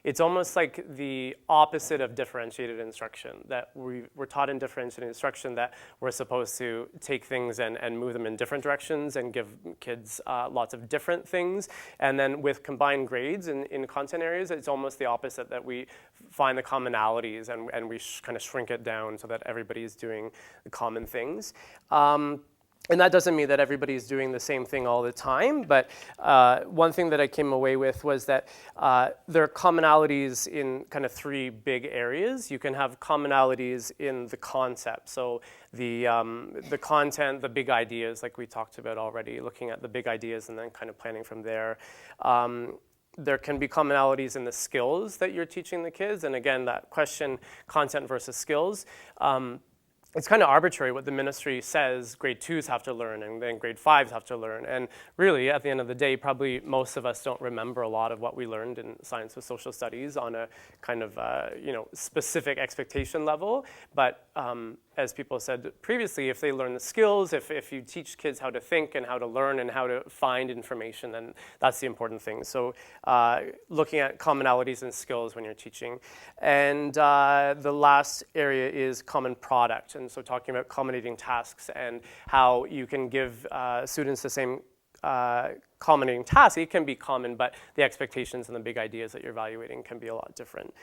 it's almost like the opposite of differentiated instruction, that we're taught in differentiated instruction that we're supposed to take things and move them in different directions and give kids lots of different things. And then with combined grades in content areas, it's almost the opposite, that we find the commonalities and we kind of shrink it down so that everybody is doing the common things. And that doesn't mean that everybody's doing the same thing all the time, but one thing that I came away with was that there are commonalities in kind of three big areas. You can have commonalities in the concept, so the content, the big ideas, like we talked about already, looking at the big ideas and then kind of planning from there. There can be commonalities in the skills that you're teaching the kids, and again, that question, content versus skills. It's kind of arbitrary what the ministry says grade 2s have to learn and then grade 5s have to learn. And really, at the end of the day, probably most of us don't remember a lot of what we learned in science and social studies on a kind of specific expectation level. But as people said previously, if they learn the skills, if you teach kids how to think and how to learn and how to find information, then that's the important thing. So looking at commonalities and skills when you're teaching. And the last area is common product. And so talking about culminating tasks and how you can give students the same culminating task. It can be common, but the expectations and the big ideas that you're evaluating can be a lot different.